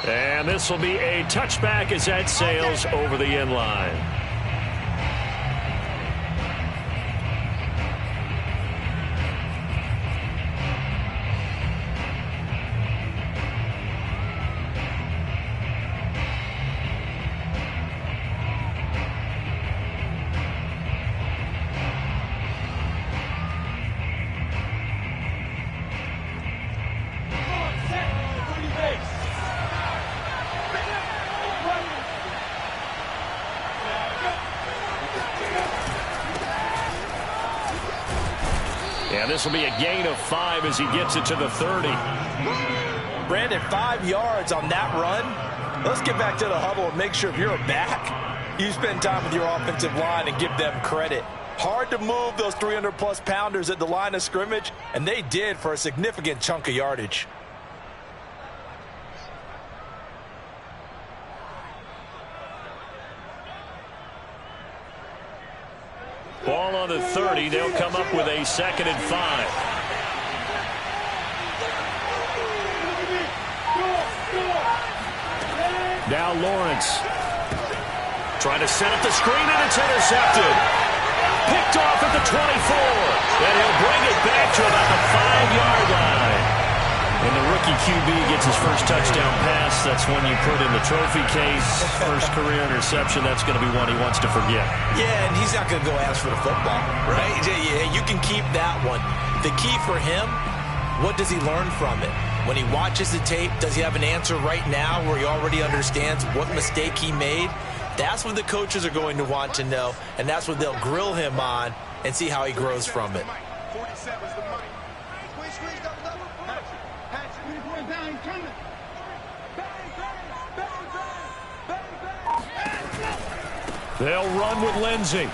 And this will be a touchback as that sails over the end line. And this will be a gain of 5 as he gets it to the 30. Brandon, 5 yards on that run. Let's get back to the huddle and make sure if you're a back, you spend time with your offensive line and give them credit. Hard to move those 300-plus pounders at the line of scrimmage, and they did for a significant chunk of yardage. Ball on the 30. They'll come up with a 2nd and 5. Now Lawrence. Trying to set up the screen, and it's intercepted. Picked off at the 24. And he'll bring it back to about the 5-yard line. And the rookie QB gets his first touchdown pass. That's one you put in the trophy case. First career interception, that's going to be one he wants to forget. Yeah, and he's not going to go ask for the football, right? Yeah, you can keep that one. The key for him, what does he learn from it? When he watches the tape, does he have an answer right now where he already understands what mistake he made? That's what the coaches are going to want to know, and that's what they'll grill him on and see how he grows from it. They'll run with Lindsey.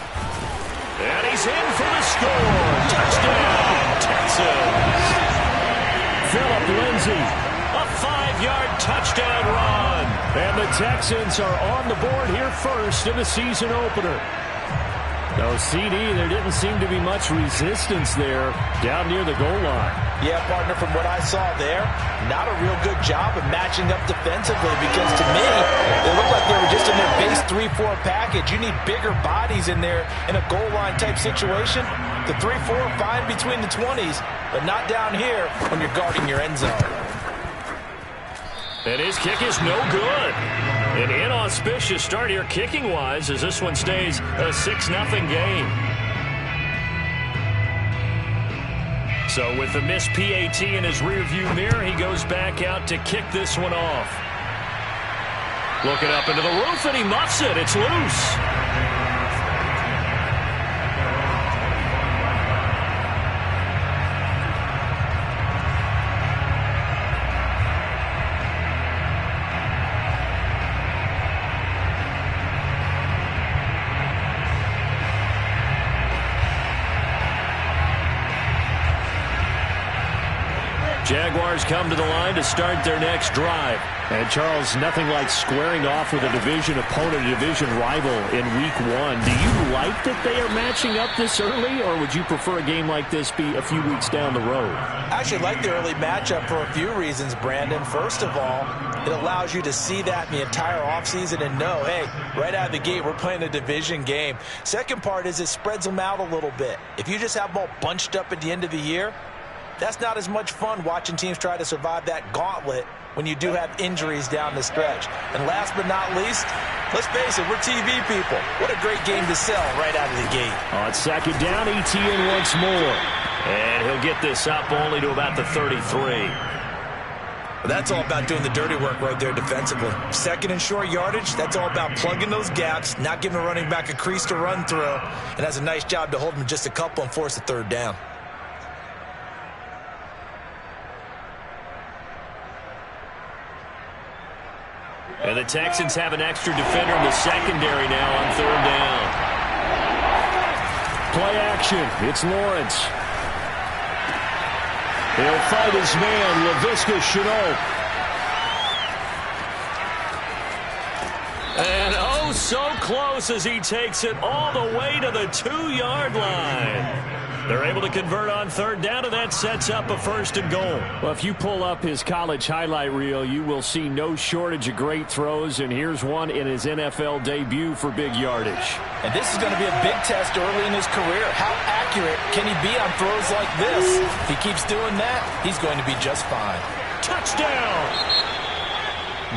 And he's in for the score. Touchdown, Texans. Phillip Lindsey, a 5-yard touchdown run. And the Texans are on the board here first in the season opener. No, CD, there didn't seem to be much resistance there down near the goal line. Yeah, partner, from what I saw there, not a real good job of matching up defensively because to me, it looked like they were just in their base 3-4 package. You need bigger bodies in there in a goal line type situation. The 3-4 fine between the 20s, but not down here when you're guarding your end zone. And his kick is no good. An inauspicious start here kicking-wise as this one stays a 6-0 game. So with the missed PAT in his rearview mirror, he goes back out to kick this one off. Looking up into the roof, and he muffs it. It's loose. Jaguars come to the line to start their next drive. And, Charles, nothing like squaring off with a division opponent, a division rival in Week 1. Do you like that they are matching up this early, or would you prefer a game like this be a few weeks down the road? I actually like the early matchup for a few reasons, Brandon. First of all, it allows you to see that in the entire offseason and know, hey, right out of the gate, we're playing a division game. Second part is it spreads them out a little bit. If you just have them all bunched up at the end of the year, that's not as much fun watching teams try to survive that gauntlet when you do have injuries down the stretch. And last but not least, let's face it, we're TV people. What a great game to sell right out of the gate. On 2nd down, ETN once more. And he'll get this up only to about the 33. That's all about doing the dirty work right there defensively. 2nd and short yardage, that's all about plugging those gaps, not giving a running back a crease to run through, and has a nice job to hold him just a couple and force a 3rd down. And the Texans have an extra defender in the secondary now on 3rd down. Play action. It's Lawrence. He'll fight his man, Laviska Shenault. And oh, so close as he takes it all the way to the 2-yard line. They're able to convert on third down, and that sets up a 1st and goal. Well, if you pull up his college highlight reel, you will see no shortage of great throws, and here's one in his NFL debut for big yardage. And this is going to be a big test early in his career. How accurate can he be on throws like this? If he keeps doing that, he's going to be just fine. Touchdown!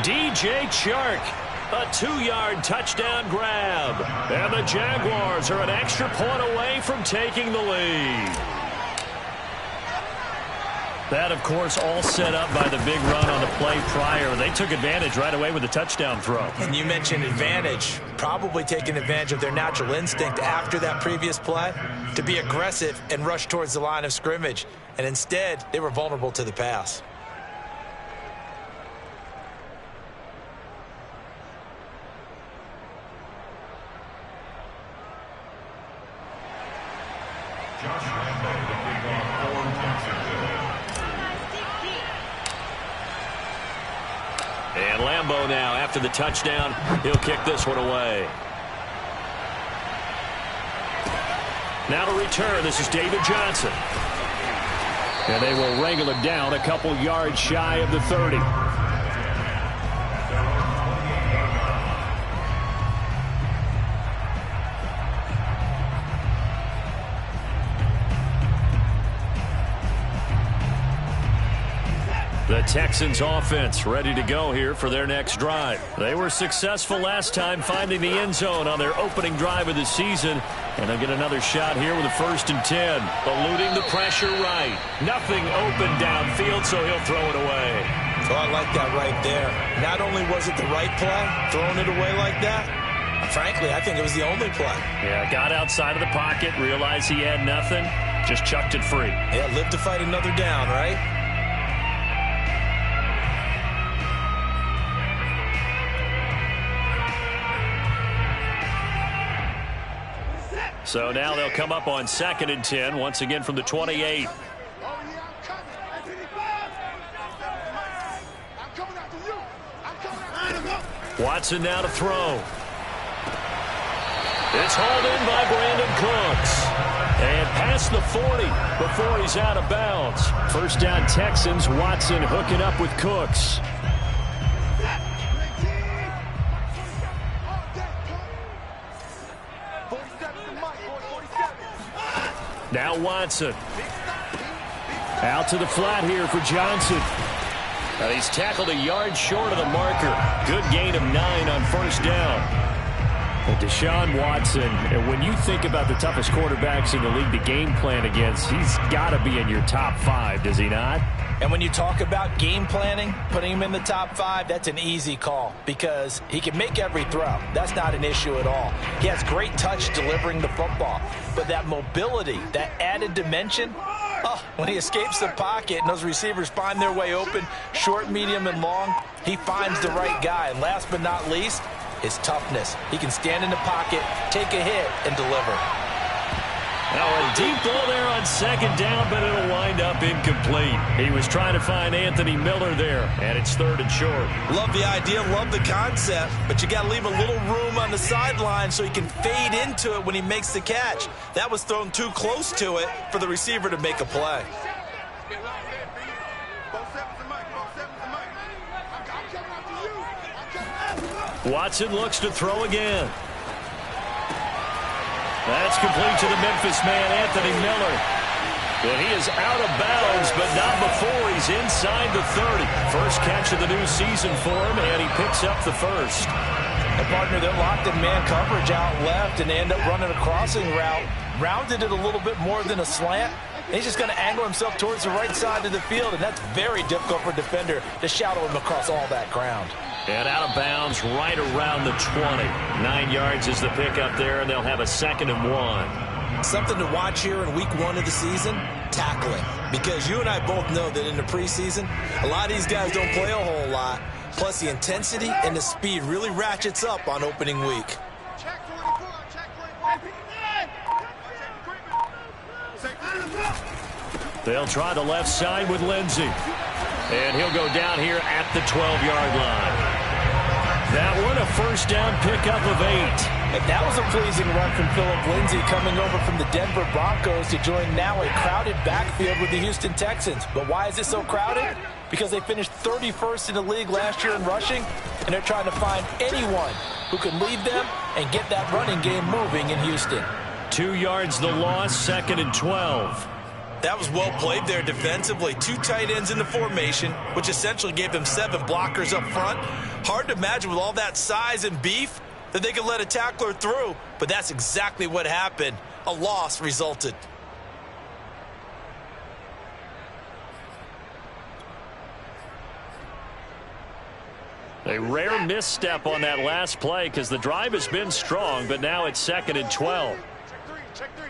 DJ Chark. A 2-yard touchdown grab. And the Jaguars are an extra point away from taking the lead. That, of course, all set up by the big run on the play prior. They took advantage right away with the touchdown throw. And you mentioned advantage. Probably taking advantage of their natural instinct after that previous play to be aggressive and rush towards the line of scrimmage. And instead, they were vulnerable to the pass. And Lambeau now, after the touchdown, he'll kick this one away. Now to return, this is David Johnson. And they will wrangle him down a couple yards shy of the 30. The Texans offense ready to go here for their next drive. They were successful last time finding the end zone on their opening drive of the season. And they'll get another shot here with a 1st and 10. Eluding the pressure right. Nothing open downfield, so he'll throw it away. Oh, I like that right there. Not only was it the right play, throwing it away like that, frankly, I think it was the only play. Yeah, got outside of the pocket, realized he had nothing, just chucked it free. Yeah, live to fight another down, right? So now they'll come up on 2nd and 10, once again from the 28. Watson now to throw. It's hauled in by Brandon Cooks. And past the 40 before he's out of bounds. 1st down Texans, Watson hooking up with Cooks. Now Watson. Out to the flat here for Johnson. He's tackled a yard short of the marker. Good gain of 9 on 1st down. Well, Deshaun Watson, when you think about the toughest quarterbacks in the league to game plan against, he's got to be in your top 5, does he not? And when you talk about game planning, putting him in the top 5, that's an easy call because he can make every throw. That's not an issue at all. He has great touch delivering the football. But that mobility, that added dimension, when he escapes the pocket and those receivers find their way open, short, medium, and long, he finds the right guy. And last but not least, his toughness. He can stand in the pocket, take a hit, and deliver. Now a deep ball there on 2nd down, but it'll wind up incomplete. He was trying to find Anthony Miller there, and it's 3rd and short. Love the idea, love the concept, but you got to leave a little room on the sideline so he can fade into it when he makes the catch. That was thrown too close to it for the receiver to make a play. Watson looks to throw again. That's complete to the Memphis man, Anthony Miller. And he is out of bounds, but not before he's inside the 30. First catch of the new season for him, and he picks up the 1st. A partner that locked in man coverage out left and they end up running a crossing route. Rounded it a little bit more than a slant. He's just going to angle himself towards the right side of the field, and that's very difficult for a defender to shadow him across all that ground. And out of bounds right around the 20. 9 yards is the pickup there, and they'll have a 2nd and 1. Something to watch here in week 1 of the season, tackling. Because you and I both know that in the preseason, a lot of these guys don't play a whole lot. Plus, the intensity and the speed really ratchets up on opening week. They'll try the left side with Lindsey. And he'll go down here at the 12-yard line. That one, a first down pickup of 8. And that was a pleasing run from Phillip Lindsay coming over from the Denver Broncos to join now a crowded backfield with the Houston Texans. But why is it so crowded? Because they finished 31st in the league last year in rushing, and they're trying to find anyone who can lead them and get that running game moving in Houston. 2 yards the loss, 2nd and 12. That was well played there defensively. 2 tight ends in the formation, which essentially gave them 7 blockers up front. Hard to imagine with all that size and beef that they could let a tackler through, but that's exactly what happened. A loss resulted. A rare misstep on that last play because the drive has been strong, but now it's 2nd and 12. Check three.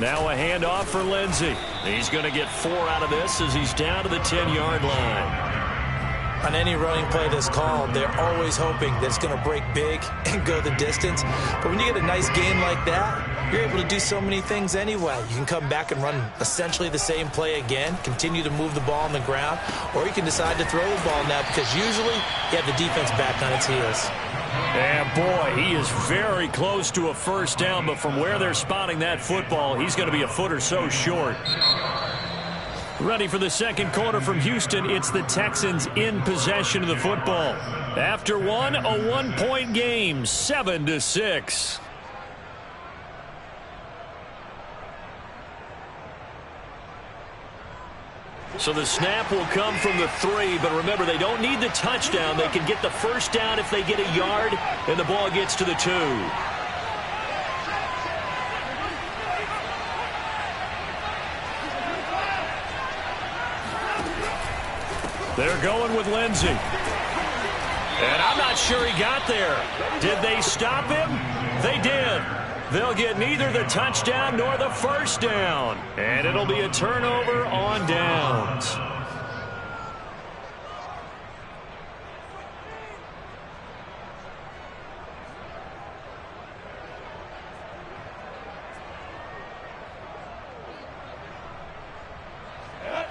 Now a handoff for Lindsay. He's going to get 4 out of this as he's down to the 10-yard line. On any running play that's called, they're always hoping that it's going to break big and go the distance. But when you get a nice game like that, you're able to do so many things anyway. You can come back and run essentially the same play again, continue to move the ball on the ground, or you can decide to throw the ball now because usually you have the defense back on its heels. And boy, he is very close to a first down, but from where they're spotting that football, he's going to be a foot or so short. Ready for the second quarter from Houston. It's the Texans in possession of the football. After one, a 1-point game, 7-6. So the snap will come from the 3, but remember, they don't need the touchdown. They can get the first down if they get a yard, and the ball gets to the 2. They're going with Lindsay. And I'm not sure he got there. Did they stop him? They did. They'll get neither the touchdown nor the first down. And it'll be a turnover on downs.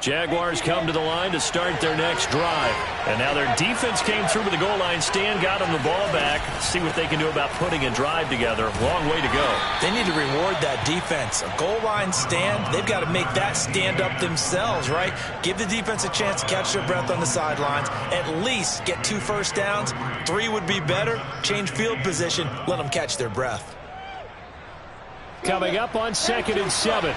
Jaguars come to the line to start their next drive. And now their defense came through with the goal line stand, got them the ball back. See what they can do about putting a drive together. Long way to go. They need to reward that defense. A goal line stand, they've got to make that stand up themselves, right? Give the defense a chance to catch their breath on the sidelines. At least get 2 first downs. 3 would be better. Change field position. Let them catch their breath. Coming up on 2nd and 7.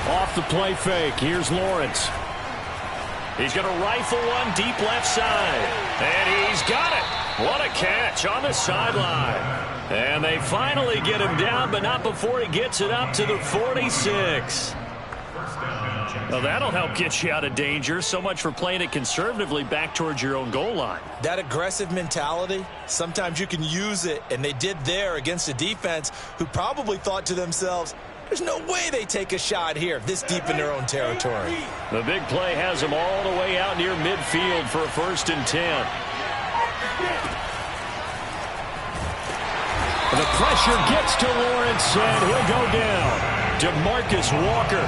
Off the play fake, here's Lawrence. He's going to rifle one deep left side. And he's got it. What a catch on the sideline. And they finally get him down, but not before he gets it up to the 46. Well, that'll help get you out of danger. So much for playing it conservatively back towards your own goal line. That aggressive mentality, sometimes you can use it, and they did there against a defense who probably thought to themselves, there's no way they take a shot here this deep in their own territory. The big play has them all the way out near midfield for a 1st and 10. The pressure gets to Lawrence, and he'll go down. DeMarcus Walker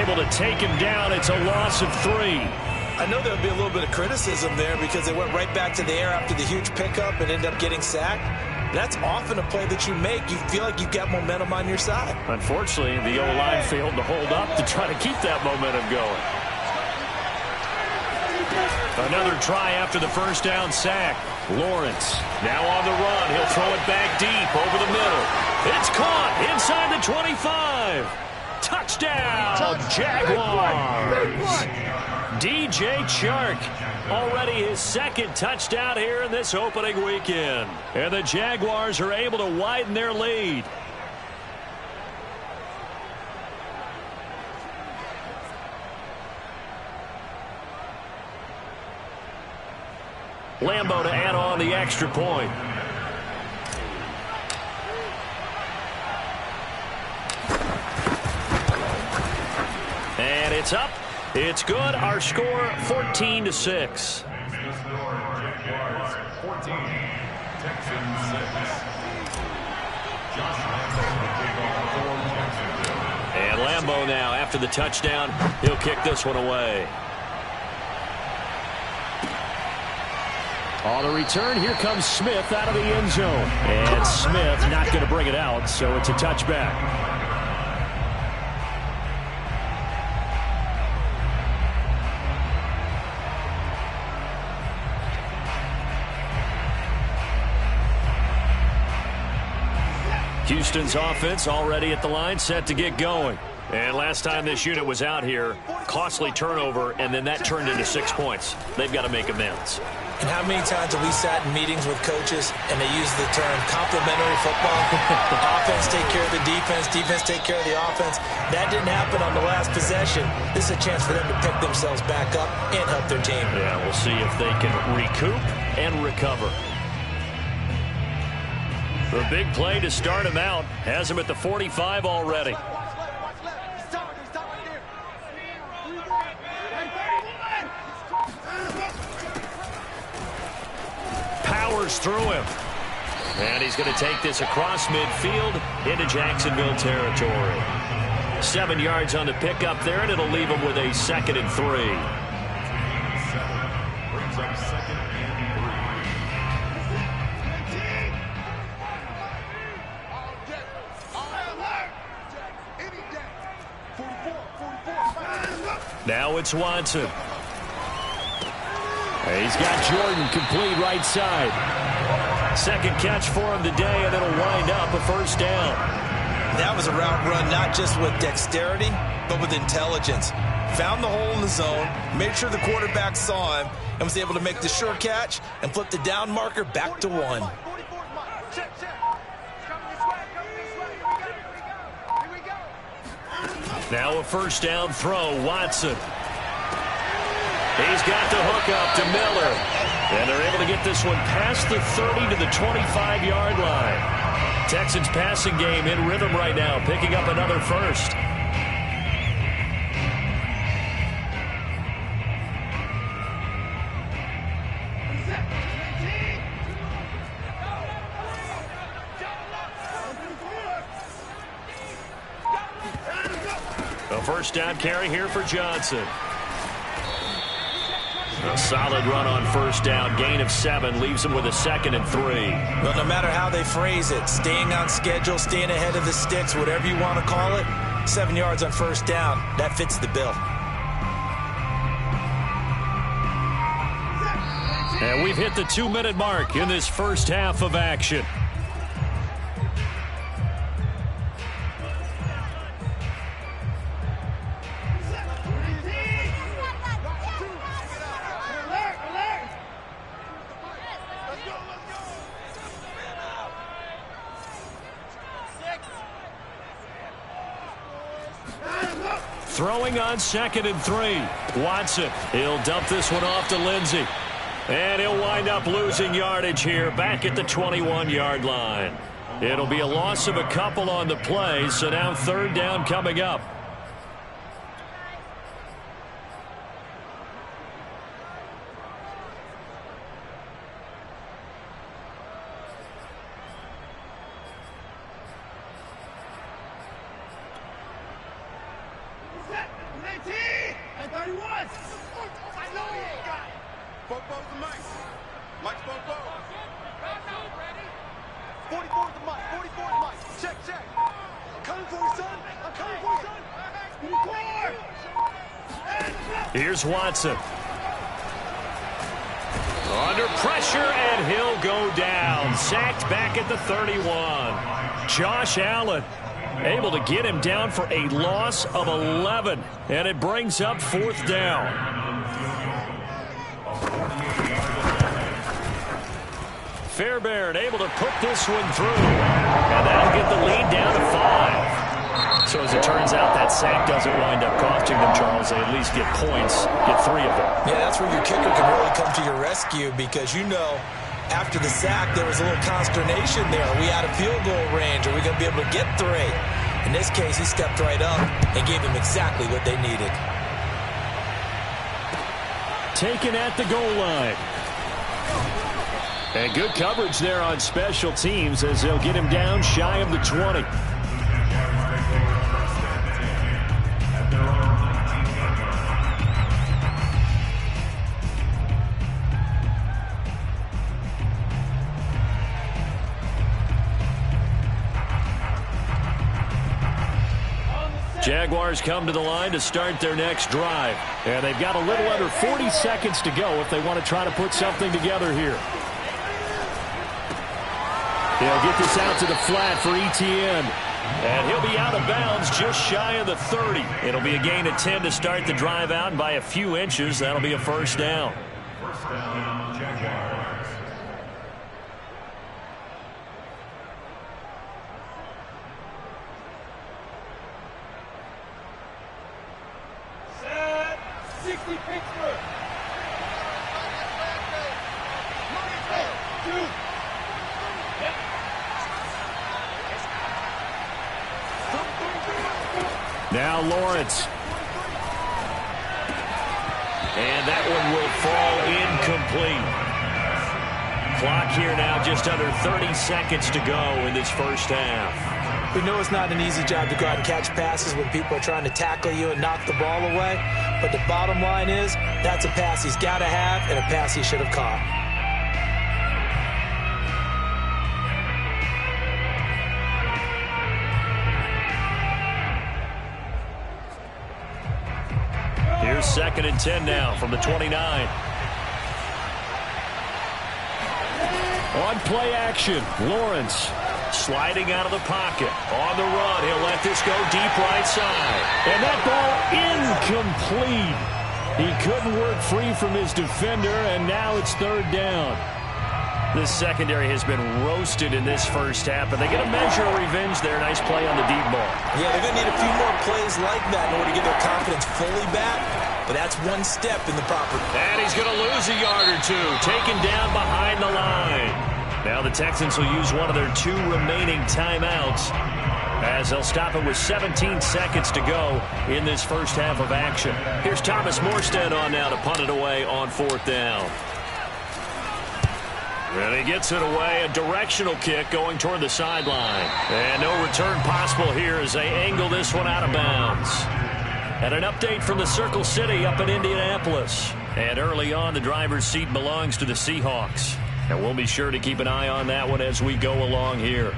able to take him down. It's a loss of 3. I know there'll be a little bit of criticism there because they went right back to the air after the huge pickup and ended up getting sacked. That's often a play that you make. You feel like you've got momentum on your side. Unfortunately, the O-line failed to hold up to try to keep that momentum going. Another try after the first down sack. Lawrence now on the run. He'll throw it back deep over the middle. It's caught inside the 25. Touchdown, Jaguars. DJ Chark, already his 2nd touchdown here in this opening weekend. And the Jaguars are able to widen their lead. Lambeau to add on the extra point. And it's up. It's good. Our score 14-6. Jaguars 14, Texans 6. And Lambeau now, after the touchdown, he'll kick this one away. On the return, here comes Smith out of the end zone. And Smith not going to bring it out, so it's a touchback. Houston's offense already at the line, set to get going. And last time this unit was out here, costly turnover, and then that turned into 6 points. They've got to make amends. And how many times have we sat in meetings with coaches and they use the term complementary football? Offense take care of the defense, defense take care of the offense. That didn't happen on the last possession. This is a chance for them to pick themselves back up and help their team. Yeah, we'll see if they can recoup and recover. The big play to start him out has him at the 45 already. Powers through him. And he's going to take this across midfield into Jacksonville territory. 7 yards on the pickup there, and it'll leave him with a 2nd and 3. Now it's Watson. He's got Jordan complete right side. 2nd catch for him today, and it'll wind up a 1st down. That was a route run not just with dexterity, but with intelligence. Found the hole in the zone, made sure the quarterback saw him, and was able to make the sure catch and flip the down marker back to 1. Now a 1st down throw, Watson. He's got the hook up to Miller. And they're able to get this one past the 30 to the 25-yard line. Texans passing game in rhythm right now, picking up another 1st. A 1st down carry here for Johnson. A solid run on 1st down. Gain of 7 leaves him with a 2nd and 3. Well, no matter how they phrase it, staying on schedule, staying ahead of the sticks, whatever you want to call it, 7 yards on 1st down, that fits the bill. And we've hit the 2-minute mark in this first half of action. Throwing on 2nd and 3. Watson, he'll dump this one off to Lindsey. And he'll wind up losing yardage here back at the 21-yard line. It'll be a loss of a couple on the play, so now 3rd down coming up. Here's Watson. Under pressure, and he'll go down. Sacked back at the 31. Josh Allen able to get him down for a loss of 11. And it brings up 4th down. Fairbairn able to put this one through. And that'll get the lead down to 5. So as it turns out, that sack doesn't wind up costing them, Charles. They at least get points, get 3 of them. Yeah, that's where your kicker can really come to your rescue because, you know, after the sack, there was a little consternation there. Are we out of field goal range? Are we going to be able to get 3? In this case, he stepped right up and gave them exactly what they needed. Taken at the goal line. And good coverage there on special teams as they'll get him down shy of the 20. Jaguars come to the line to start their next drive. And they've got a little under 40 seconds to go if they want to try to put something together here. They'll get this out to the flat for Etienne. And he'll be out of bounds just shy of the 30. It'll be a gain of 10 to start the drive out, and by a few inches, that'll be a first down. First down, Jaguars. Set 60 Pittsburgh. Now Lawrence. And that one will fall incomplete. Clock here now just under 30 seconds to go in this first half. We know it's not an easy job to go out and catch passes when people are trying to tackle you and knock the ball away. But the bottom line is that's a pass he's got to have and a pass he should have caught. Here's 2nd and 10 now from the 29. On play action, Lawrence sliding out of the pocket. On the run, he'll let this go deep right side. And that ball incomplete. He couldn't work free from his defender, and now it's 3rd down. This secondary has been roasted in this first half, but they get a measure of revenge there. Nice play on the deep ball. Yeah, they're going to need a few more plays like that in order to get their confidence fully back, but that's one step in the proper. And he's going to lose a yard or two, taken down behind the line. Now the Texans will use one of their 2 remaining timeouts as they'll stop it with 17 seconds to go in this first half of action. Here's Thomas Morstead on now to punt it away on 4th down. And he gets it away, a directional kick going toward the sideline. And no return possible here as they angle this one out of bounds. And an update from the Circle City up in Indianapolis. And early on, the driver's seat belongs to the Seahawks. And we'll be sure to keep an eye on that one as we go along here.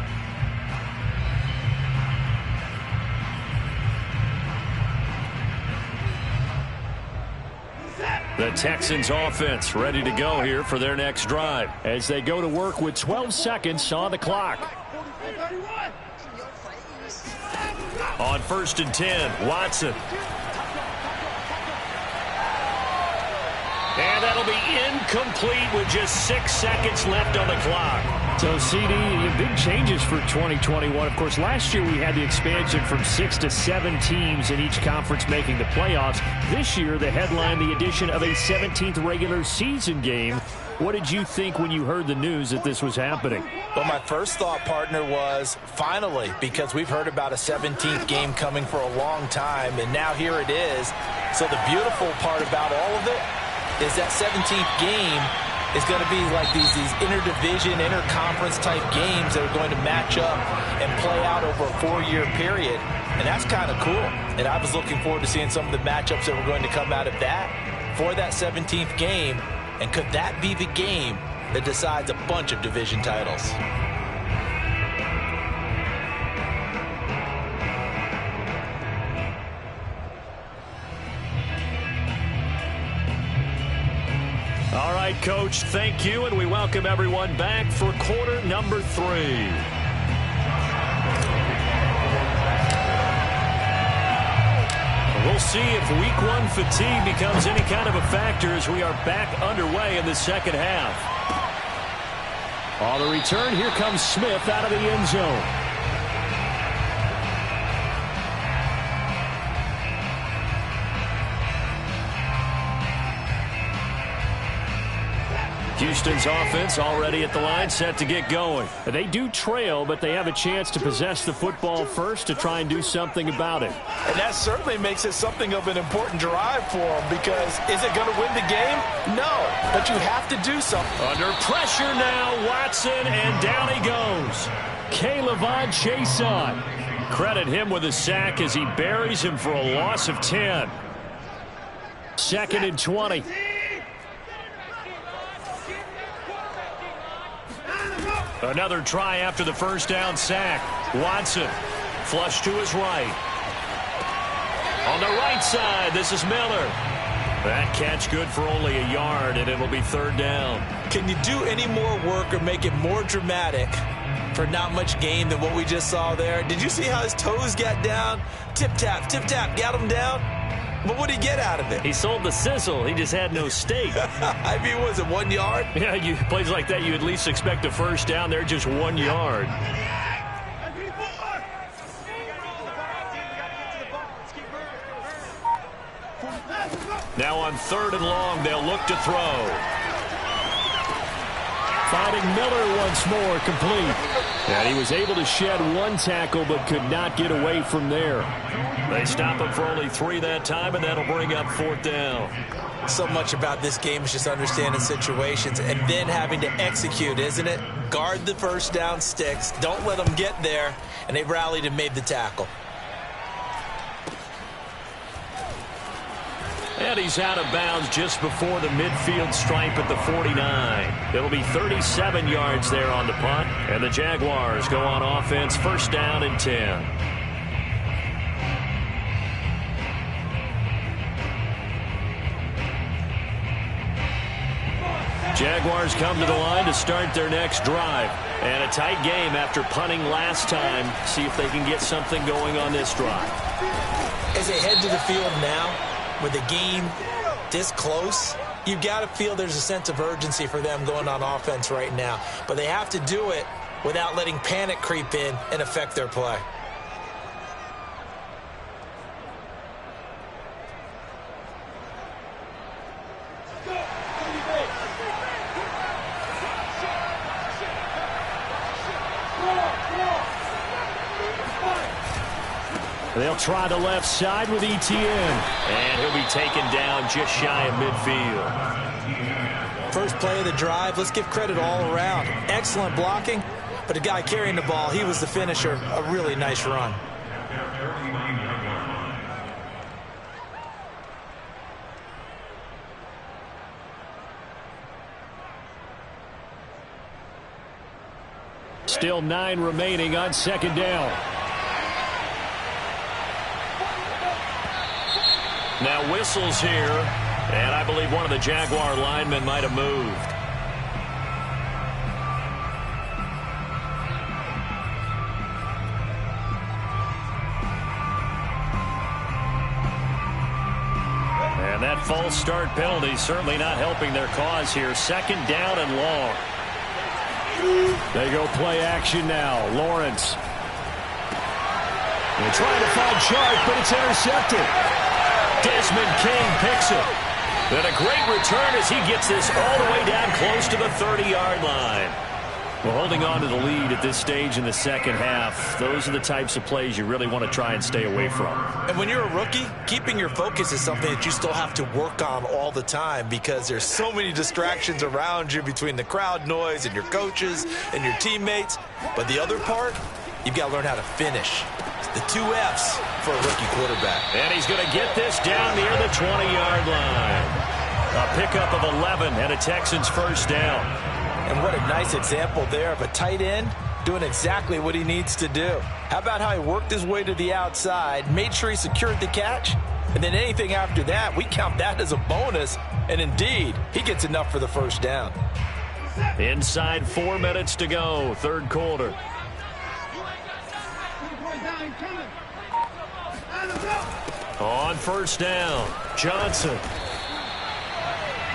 The Texans offense ready to go here for their next drive as they go to work with 12 seconds on the clock. On 1st and 10, Watson. And that'll be incomplete with just 6 seconds left on the clock. So, CD, big changes for 2021. Of course, last year we had the expansion from 6 to 7 teams in each conference making the playoffs. This year, the headline, the addition of a 17th regular season game. What did you think when you heard the news that this was happening? Well, my first thought, partner, was finally, because we've heard about a 17th game coming for a long time, and now here it is. So the beautiful part about all of it is that 17th game is going to be like these interdivision, interconference type games that are going to match up and play out over a 4-year period. And that's kind of cool. And I was looking forward to seeing some of the matchups that were going to come out of that for that 17th game. And could that be the game that decides a bunch of division titles? All right, Coach, thank you, and we welcome everyone back for quarter number 3. We'll see if week 1 fatigue becomes any kind of a factor as we are back underway in the second half. On the return, here comes Smith out of the end zone. Houston's offense already at the line, set to get going. They do trail, but they have a chance to possess the football first to try and do something about it. And that certainly makes it something of an important drive for them, because is it going to win the game? No, but you have to do something. Under pressure now, Watson, and down he goes. K'Lavon Chaisson. Credit him with a sack as he buries him for a loss of 10. 2nd and 20. Another try after the first down sack. Watson, flush to his right. On the right side, this is Miller. That catch good for only a yard, and it'll be 3rd down. Can you do any more work or make it more dramatic for not much gain than what we just saw there? Did you see how his toes got down? Tip-tap, got him down. But what did he get out of it? He sold the sizzle. He just had no steak. I mean, was it 1 yard? Yeah, plays like that, you at least expect a first down. They're just 1 yard. Now on 3rd and long, they'll look to throw. Finding Miller once more, complete. And he was able to shed 1 tackle but could not get away from there. They stop him for only 3 that time, and that'll bring up 4th down. So much about this game is just understanding situations and then having to execute, isn't it? Guard the first down sticks. Don't let them get there. And they rallied and made the tackle. And he's out of bounds just before the midfield stripe at the 49. It'll be 37 yards there on the punt. And the Jaguars go on offense, 1st down and 10. Jaguars come to the line to start their next drive. And a tight game after punting last time. See if they can get something going on this drive. As they head to the field now, with the game this close, you've got to feel there's a sense of urgency for them going on offense right now. But they have to do it without letting panic creep in and affect their play. They'll try the left side with Etienne. And he'll be taken down just shy of midfield. First play of the drive, let's give credit all around. Excellent blocking, but the guy carrying the ball, he was the finisher. A really nice run. Still 9 remaining on 2nd down. Now whistles here, and I believe one of the Jaguar linemen might have moved. And that false start penalty certainly not helping their cause here. 2nd down and long. They go play action now. Lawrence. They're trying to find Chark, but it's intercepted. Desmond King picks it. Then a great return as he gets this all the way down close to the 30-yard line. Well, holding on to the lead at this stage in the second half, those are the types of plays you really want to try and stay away from. And when you're a rookie, keeping your focus is something that you still have to work on all the time, because there's so many distractions around you between the crowd noise and your coaches and your teammates. But the other part, you've got to learn how to finish. The 2 F's for a rookie quarterback. And he's going to get this down near the 20-yard line. A pickup of 11 and a Texans first down. And what a nice example there of a tight end doing exactly what he needs to do. How about how he worked his way to the outside, made sure he secured the catch, and then anything after that, we count that as a bonus. And indeed, he gets enough for the first down. Inside 4 minutes to go, 3rd quarter. On first down, Johnson.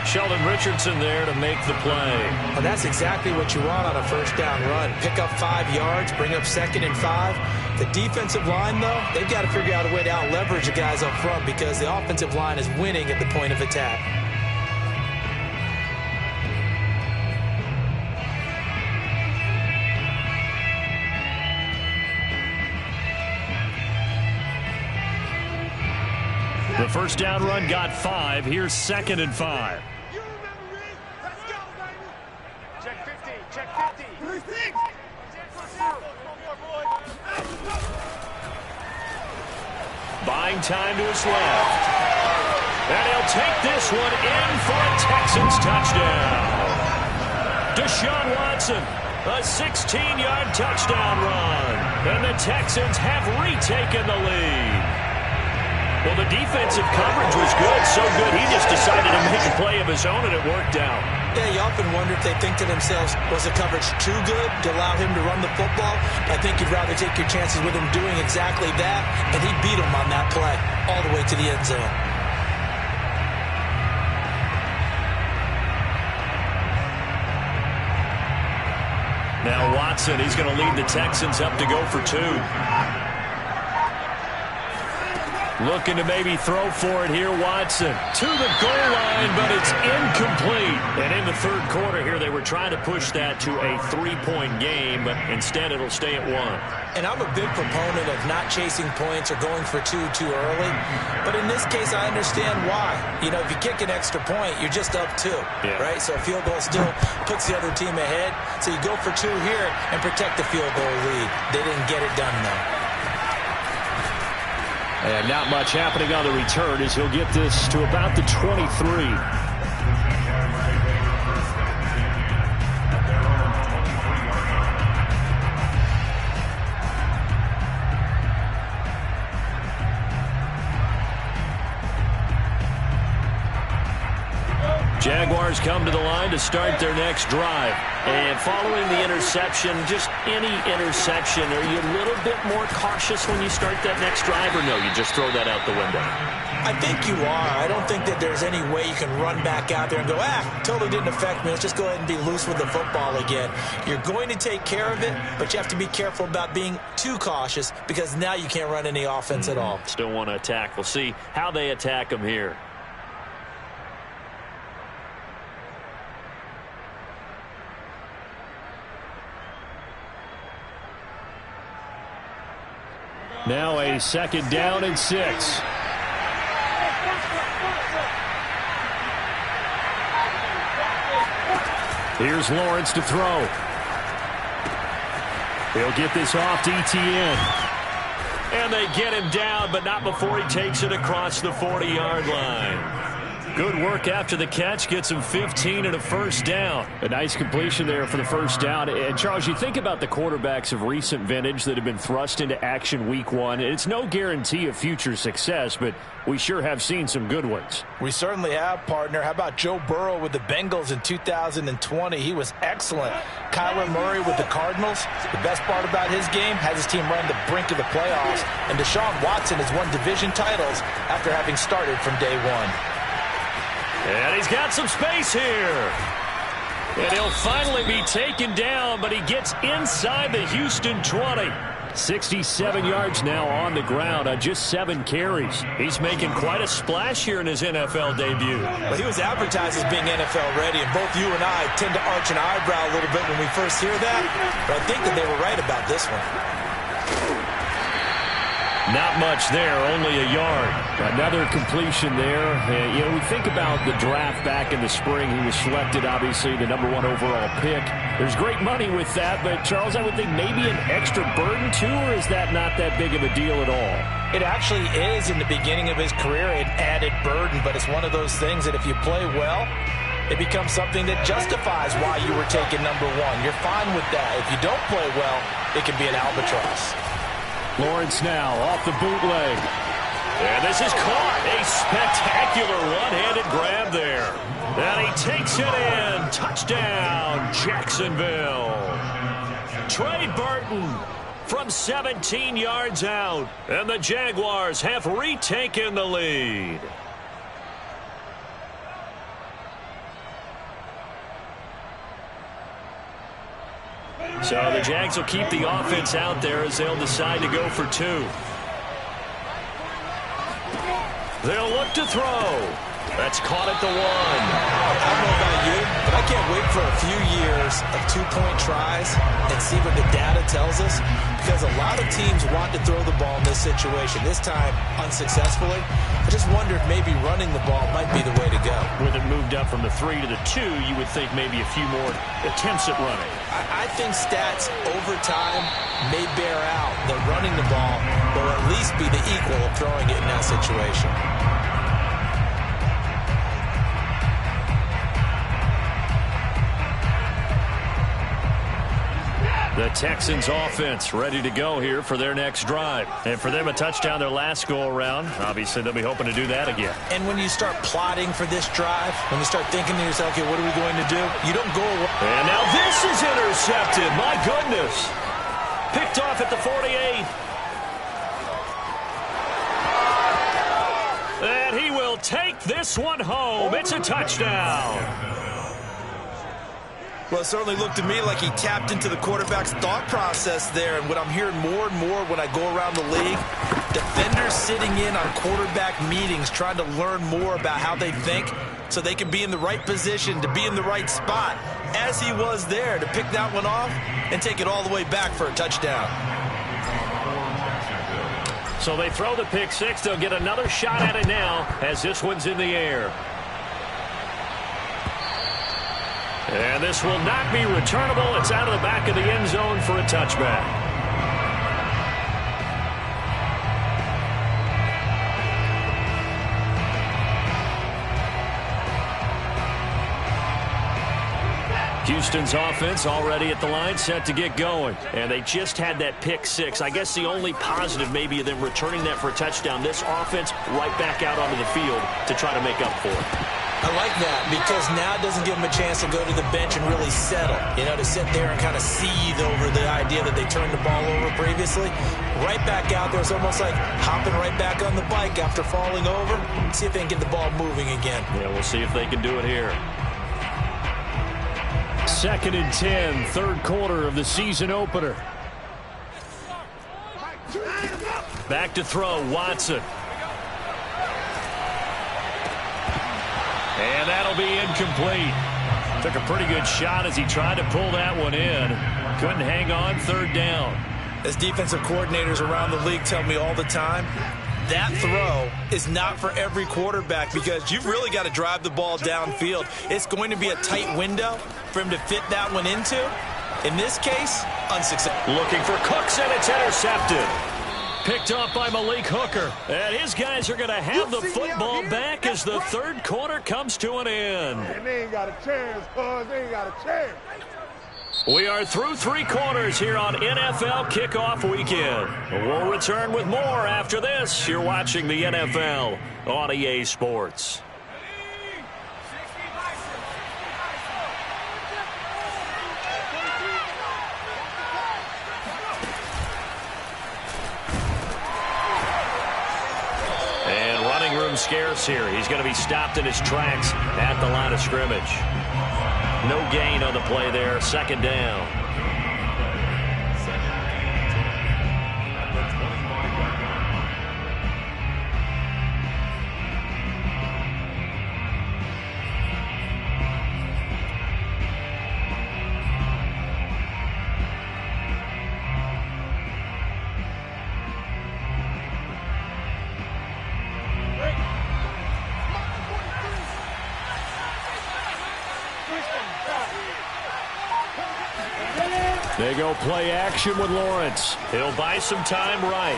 Sheldon Richardson there to make the play. Well, that's exactly what you want on a first down run. Pick up 5 yards, bring up 2nd and 5. The defensive line, though, they've got to figure out a way to out-leverage the guys up front, because the offensive line is winning at the point of attack. The first down run got 5. Here's 2nd and 5. Check 50. Check 50. Buying time to his left. And he'll take this one in for a Texans touchdown. Deshaun Watson, a 16-yard touchdown run. And the Texans have retaken the lead. Well, the defensive coverage was good, so good he just decided to make a play of his own, and it worked out. Yeah, you often wonder if they think to themselves, was the coverage too good to allow him to run the football? I think you'd rather take your chances with him doing exactly that, and he beat him on that play all the way to the end zone. Now Watson, he's going to lead the Texans up to go for 2. Looking to maybe throw for it here, Watson. To the goal line, but it's incomplete. And in the third quarter here, they were trying to push that to a 3-point game, but instead it'll stay at 1. And I'm a big proponent of not chasing points or going for 2 too early. But in this case, I understand why. You know, if you kick an extra point, you're just up 2, right? So a field goal still puts the other team ahead. So you go for 2 here and protect the field goal lead. They didn't get it done, though. And not much happening on the return as he'll get this to about the 23. Jaguars come to the line to start their next drive. And following the interception, just any interception, are you a little bit more cautious when you start that next drive, or no, you just throw that out the window? I think you are. I don't think that there's any way you can run back out there and go, totally didn't affect me. Let's just go ahead and be loose with the football again. You're going to take care of it, but you have to be careful about being too cautious because now you can't run any offense at all. Still want to attack. We'll see how they attack them here. Now a 2nd down and 6. Here's Lawrence to throw. He'll get this off to Etienne. And they get him down, but not before he takes it across the 40-yard line. Good work after the catch. Gets him 15 and a first down. A nice completion there for the first down. And, Charles, you think about the quarterbacks of recent vintage that have been thrust into action week 1. It's no guarantee of future success, but we sure have seen some good ones. We certainly have, partner. How about Joe Burrow with the Bengals in 2020? He was excellent. Kyler Murray with the Cardinals. The best part about his game, has his team run the brink of the playoffs. And Deshaun Watson has won division titles after having started from day 1. And he's got some space here. And he'll finally be taken down, but he gets inside the Houston 20. 67 yards now on the ground on just 7 carries. He's making quite a splash here in his NFL debut. Well, he was advertised as being NFL ready, and both you and I tend to arch an eyebrow a little bit when we first hear that. But I think that they were right about this one. Not much there, only a yard. Another completion there. You know, we think about the draft back in the spring. He was selected, obviously, the #1 overall pick. There's great money with that, but, Charles, I would think maybe an extra burden, too, or is that not that big of a deal at all? It actually is in the beginning of his career, an added burden, but it's one of those things that if you play well, it becomes something that justifies why you were taken #1. You're fine with that. If you don't play well, it can be an albatross. Lawrence now off the bootleg. And this is caught. A spectacular one-handed grab there. And he takes it in. Touchdown, Jacksonville. Trey Burton from 17 yards out. And the Jaguars have retaken the lead. So the Jags will keep the offense out there as they'll decide to go for 2. They'll look to throw. That's caught at the 1. I don't know about you, but I can't wait for a few years of 2-point tries and see what the data tells us, because a lot of teams want to throw the ball in this situation. This time, unsuccessfully. I just wonder if maybe running the ball might be the way to go. With it moved up from the 3 to the 2, you would think maybe a few more attempts at running. I think stats over time may bear out that running the ball will at least be the equal of throwing it in that situation. The Texans offense ready to go here for their next drive. And for them, a touchdown their last go-around. Obviously, they'll be hoping to do that again. And when you start plotting for this drive, when you start thinking to yourself, okay, what are we going to do? You don't go away. And now this is intercepted. My goodness. Picked off at the 48. And he will take this one home. It's a touchdown. Well, it certainly looked to me like he tapped into the quarterback's thought process there. And what I'm hearing more and more when I go around the league, defenders sitting in on quarterback meetings trying to learn more about how they think so they can be in the right position to be in the right spot, as he was there to pick that one off and take it all the way back for a touchdown. So they throw the pick six. They'll get another shot at it now as this one's in the air. And this will not be returnable. It's out of the back of the end zone for a touchback. Houston's offense already at the line, set to get going. And they just had that pick six. I guess the only positive maybe of them returning that for a touchdown. This offense right back out onto the field to try to make up for it. I like that because now it doesn't give them a chance to go to the bench and really settle. You know, to sit there and kind of seethe over the idea that they turned the ball over previously. Right back out there. It's almost like hopping right back on the bike after falling over. See if they can get the ball moving again. Yeah, we'll see if they can do it here. 2nd and 10, third quarter of the season opener. Back to throw, Watson. And that'll be incomplete. Took a pretty good shot as he tried to pull that one in. Couldn't hang on, third down. As defensive coordinators around the league tell me all the time, that throw is not for every quarterback because you've really got to drive the ball downfield. It's going to be a tight window for him to fit that one into. In this case, unsuccessful. Looking for Cooks, and it's intercepted. Picked off by Malik Hooker. And his guys are going to have the football back as the third quarter comes to an end. And they ain't got a chance, cuz. They ain't got a chance. We are through three quarters here on NFL Kickoff Weekend. We'll return with more after this. You're watching the NFL on EA Sports. And running room scarce here. He's going to be stopped in his tracks at the line of scrimmage. No gain on the play there. Second down. They go play action with Lawrence. He'll buy some time right.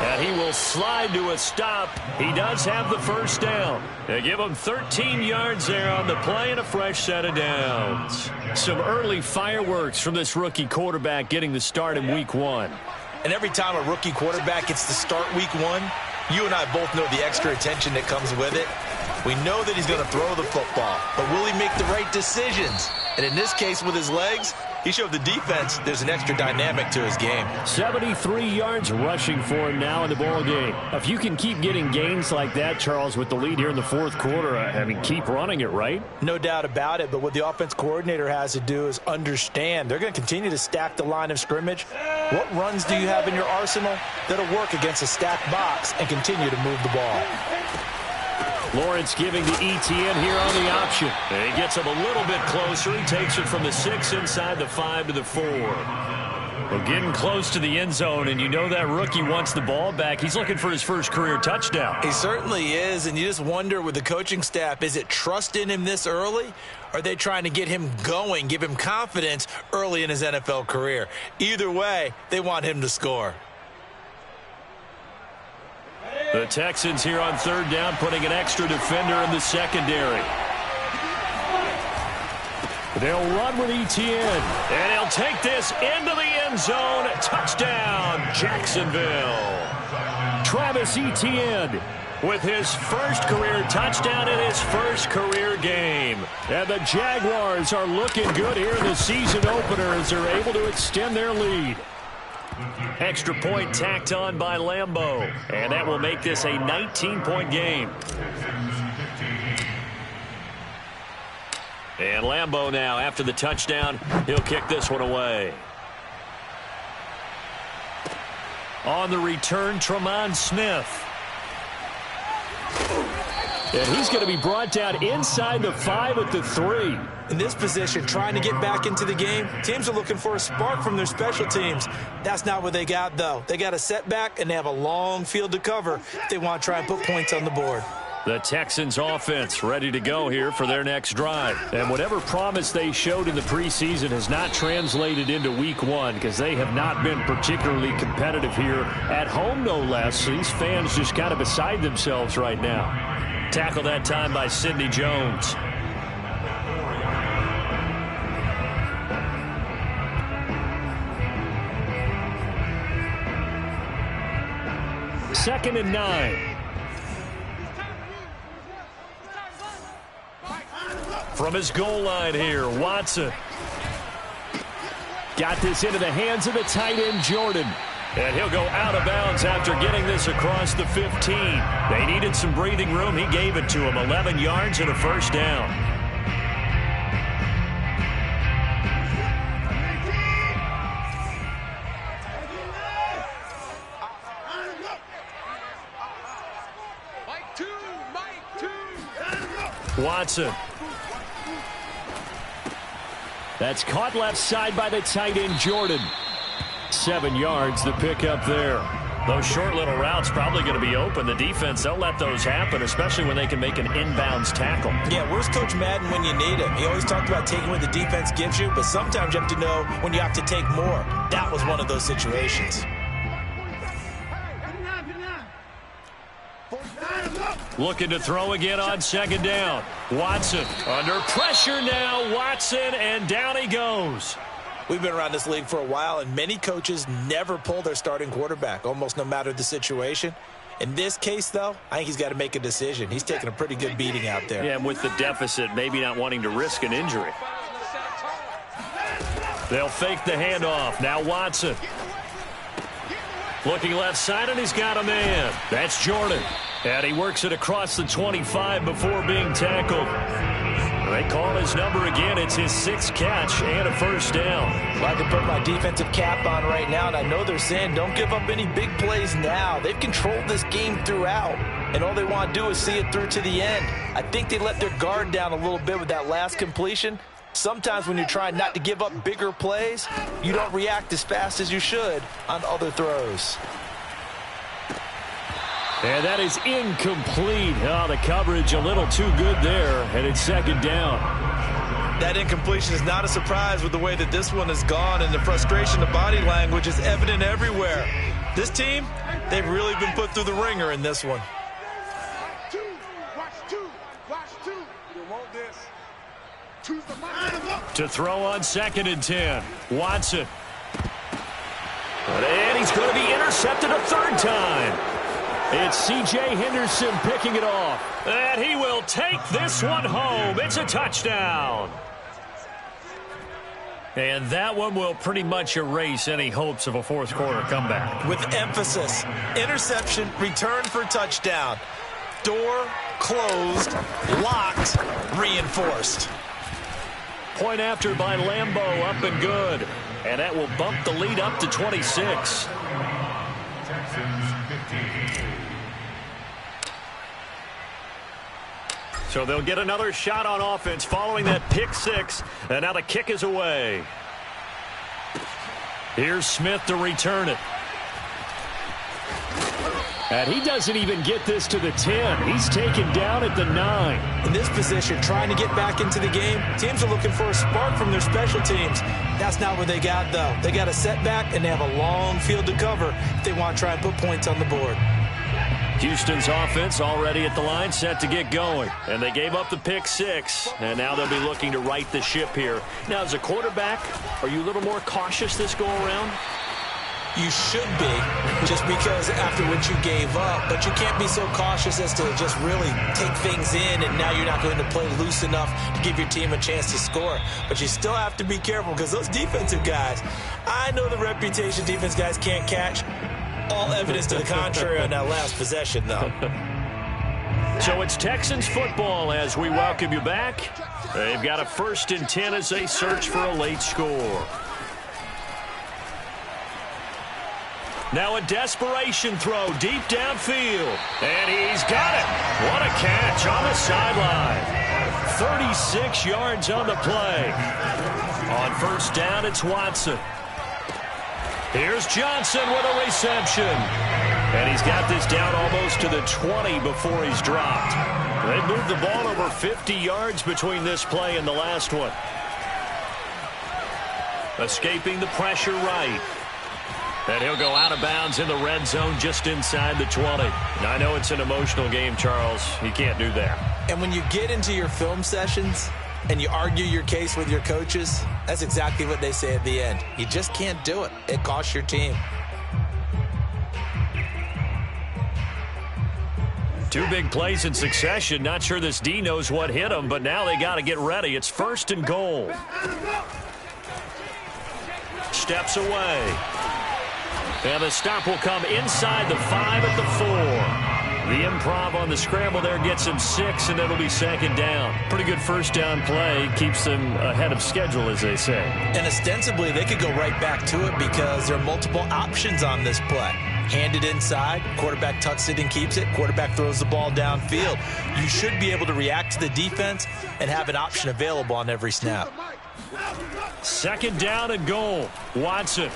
And he will slide to a stop. He does have the first down. They give him 13 yards there on the play and a fresh set of downs. Some early fireworks from this rookie quarterback getting the start in week one. And every time a rookie quarterback gets to start week one, you and I both know the extra attention that comes with it. We know that he's going to throw the football, but will he make the right decisions? And in this case, with his legs, he showed the defense there's an extra dynamic to his game. 73 yards rushing for him now in the ball game. If you can keep getting gains like that, Charles, with the lead here in the fourth quarter, I mean, keep running it, right? No doubt about it, but what the offense coordinator has to do is understand they're going to continue to stack the line of scrimmage. What runs do you have in your arsenal that'll work against a stacked box and continue to move the ball? Lawrence giving the ETN here on the option. And he gets him a little bit closer. He takes it from the 6 inside the 5 to the 4. Well, getting close to the end zone, and you know that rookie wants the ball back. He's looking for his first career touchdown. He certainly is, and you just wonder with the coaching staff, is it trust in him this early? Or are they trying to get him going, give him confidence early in his NFL career? Either way, they want him to score. The Texans here on 3rd down, putting an extra defender in the secondary. They'll run with ETN. And he'll take this into the end zone. Touchdown, Jacksonville. Travis Etienne With his first career touchdown in his first career game. And the Jaguars are looking good here in the season opener as they're able to extend their lead. Extra point tacked on by Lambeau. And that will make this a 19-point game. And Lambeau now, after the touchdown, he'll kick this one away. On the return, Tremont Smith. And he's going to be brought down inside the 5 at the 3. In this position, trying to get back into the game, teams are looking for a spark from their special teams. That's not what they got, though. They got a setback, and they have a long field to cover if they want to try and put points on the board. The Texans offense ready to go here for their next drive. And whatever promise they showed in the preseason has not translated into week 1 because they have not been particularly competitive here at home, no less. These fans just kind of beside themselves right now. Tackle that time by Sidney Jones. Second and 9. From his goal line here, Watson. Got this into the hands of the tight end, Jordan. And he'll go out of bounds after getting this across the 15. They needed some breathing room. He gave it to him. 11 yards and a first down. Watson. That's caught left side by the tight end, Jordan. 7 yards, the pickup there. Those short little routes probably going to be open. The defense, they'll let those happen, especially when they can make an inbounds tackle. Yeah, where's Coach Madden when you need him? He always talked about taking what the defense gives you, but sometimes you have to know when you have to take more. That was one of those situations. Looking to throw again on second down. Watson under pressure now. Watson, and down he goes. We've been around this league for a while, and many coaches never pull their starting quarterback, almost no matter the situation. In this case, though, I think he's got to make a decision. He's taking a pretty good beating out there. Yeah, and with the deficit, maybe not wanting to risk an injury. They'll fake the handoff. Now Watson. Looking left side, and he's got a man. That's Jordan. And he works it across the 25 before being tackled. They call his number again. It's his 6th catch and a first down. I can put my defensive cap on right now, and I know they're saying don't give up any big plays now. They've controlled this game throughout, and all they want to do is see it through to the end. I think they let their guard down a little bit with that last completion. Sometimes when you're trying not to give up bigger plays, you don't react as fast as you should on other throws. And that is incomplete. Oh, the coverage a little too good there, and it's second down. That incompletion is not a surprise with the way that this one has gone, and the frustration, the body language is evident everywhere. This team, they've really been put through the ringer in this one. To throw on second and 10. Watson. And he's going to be intercepted a third time. It's C.J. Henderson picking it off. And he will take this one home. It's a touchdown. And that one will pretty much erase any hopes of a fourth quarter comeback. With emphasis, interception, return for touchdown. Door closed, locked, reinforced. Point after by Lambeau, up and good. And that will bump the lead up to 26. So they'll get another shot on offense following that pick six. And now the kick is away. Here's Smith to return it. And he doesn't even get this to the 10. He's taken down at the 9. In this position, trying to get back into the game, teams are looking for a spark from their special teams. That's not what they got, though. They got a setback, and they have a long field to cover if they want to try and put points on the board. Houston's offense already at the line, set to get going. And they gave up the pick six, and now they'll be looking to right the ship here. Now, as a quarterback, are you a little more cautious this go-around? You should be, just because after what you gave up, but you can't be so cautious as to just really take things in, and now you're not going to play loose enough to give your team a chance to score. But you still have to be careful, because those defensive guys, I know the reputation defense guys can't catch. All evidence to the contrary on that last possession, though. So it's Texans football as we welcome you back. They've got a 1st and 10 as they search for a late score. Now a desperation throw deep downfield. And he's got it. What a catch on the sideline. 36 yards on the play. On 1st down, it's Watson. Here's Johnson with a reception. And he's got this down almost to the 20 before he's dropped. They've moved the ball over 50 yards between this play and the last one. Escaping the pressure right. And he'll go out of bounds in the red zone just inside the 20. Now, I know it's an emotional game, Charles. You can't do that. And when you get into your film sessions and you argue your case with your coaches, that's exactly what they say at the end. You just can't do it. It costs your team. Two big plays in succession. Not sure this D knows what hit him, but now they got to get ready. It's 1st and goal. Steps away. And the stop will come inside the 5 at the 4. The improv on the scramble there gets him 6, and it'll be 2nd down. Pretty good 1st down play. Keeps them ahead of schedule, as they say. And ostensibly, they could go right back to it because there are multiple options on this play. Hand it inside, quarterback tucks it and keeps it, quarterback throws the ball downfield. You should be able to react to the defense and have an option available on every snap. 2nd down and goal. Watson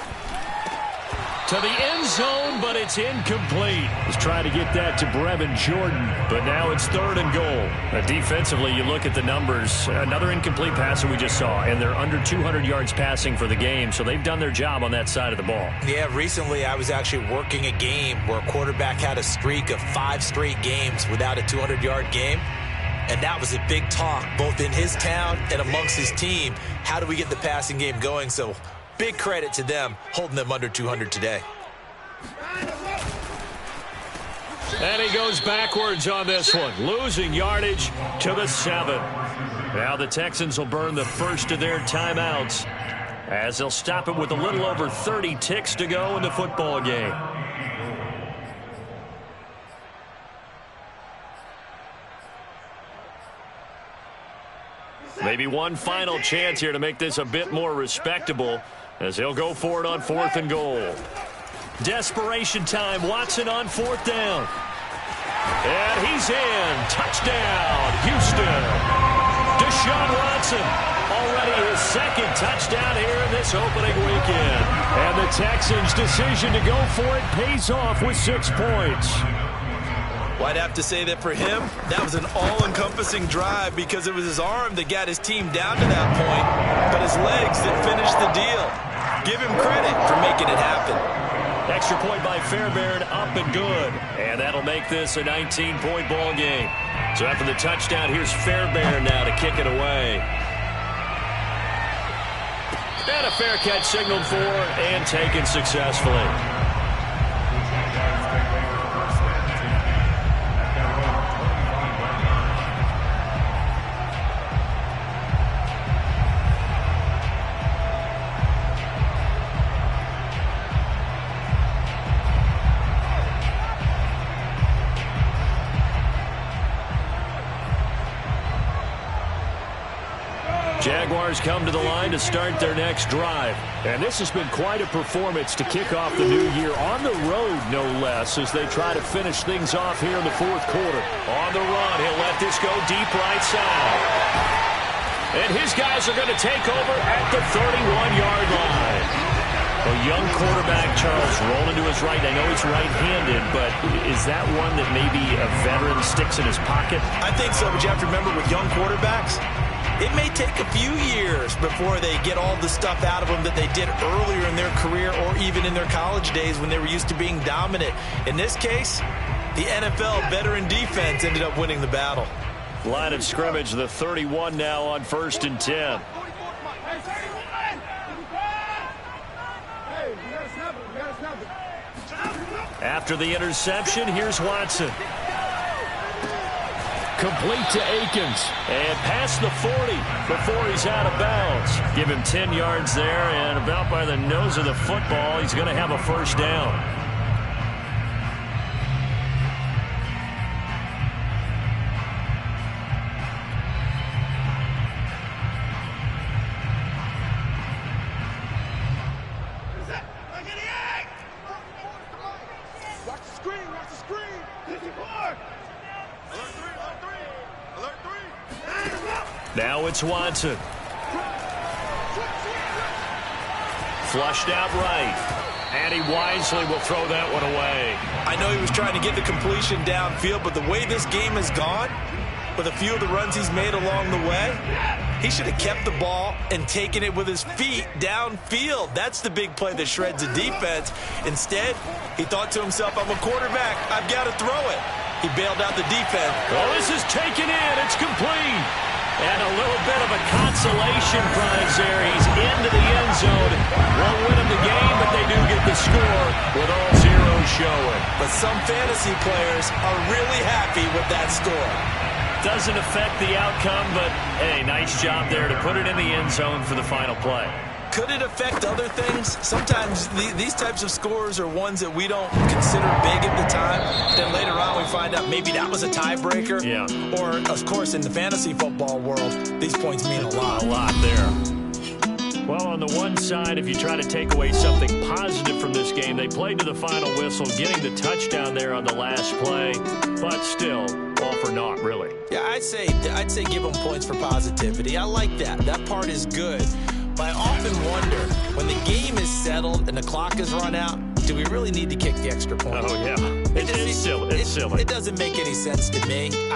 to the end zone, but it's incomplete. He's trying to get that to Brevin Jordan. But now it's 3rd and goal. Defensively, you look at the numbers. Another incomplete pass that we just saw, and they're under 200 yards passing for the game, so they've done their job on that side of the ball. Yeah, recently I was actually working a game where a quarterback had a streak of 5 straight games without a 200-yard game. And that was a big talk, both in his town and amongst his team. How do we get the passing game going? So big credit to them, holding them under 200 today. And he goes backwards on this one, losing yardage to the 7. Now the Texans will burn the first of their timeouts as they'll stop it with a little over 30 ticks to go in the football game. Maybe one final chance here to make this a bit more respectable as he'll go for it on 4th and goal. Desperation time. Watson on 4th down. And he's in. Touchdown, Houston. Deshaun Watson, already his 2nd touchdown here in this opening weekend. And the Texans' decision to go for it pays off with 6 points. Well, I'd have to say that for him, that was an all-encompassing drive because it was his arm that got his team down to that point, but his legs that finished the deal. Give him credit for making it happen. Extra point by Fairbairn, up and good. And that'll make this a 19-point ball game. So after the touchdown, here's Fairbairn now to kick it away. And a fair catch signaled for and taken successfully. Jaguars come to the line to start their next drive. And this has been quite a performance to kick off the new year on the road, no less, as they try to finish things off here in the fourth quarter. On the run, he'll let this go deep right side. And his guys are going to take over at the 31-yard line. A young quarterback, Charles, rolling to his right. I know he's right-handed, but is that one that maybe a veteran sticks in his pocket? I think so, but you have to remember with young quarterbacks, it may take a few years before they get all the stuff out of them that they did earlier in their career or even in their college days when they were used to being dominant. In this case, the NFL veteran defense ended up winning the battle. Line of scrimmage, the 31 now on 1st and 10. After the interception, here's Watson. Complete to Akins. And past the 40 before he's out of bounds. Give him 10 yards there, and about by the nose of the football, he's going to have a first down. Now it's Watson. Flushed out right. And he wisely will throw that one away. I know he was trying to get the completion downfield, but the way this game has gone, with a few of the runs he's made along the way, he should have kept the ball and taken it with his feet downfield. That's the big play that shreds the defense. Instead, he thought to himself, I'm a quarterback. I've got to throw it. He bailed out the defense. Oh, this is taken in. It's complete. And a little bit of a consolation prize there. He's into the end zone. Won't win him the game, but they do get the score with all zeros showing. But some fantasy players are really happy with that score. Doesn't affect the outcome, but, hey, nice job there to put it in the end zone for the final play. Could it affect other things? Sometimes these types of scores are ones that we don't consider big at the time. Then later on we find out maybe that was a tiebreaker. Yeah. Or, of course, in the fantasy football world, these points mean a lot. A lot there. Well, on the one side, if you try to take away something positive from this game, they played to the final whistle, getting the touchdown there on the last play. But still, all for naught, really. Yeah, I'd say give them points for positivity. I like that. That part is good. But I often wonder, when the game is settled and the clock is run out, do we really need to kick the extra point? Oh, yeah. It's silly. It's silly. It doesn't make any sense to me.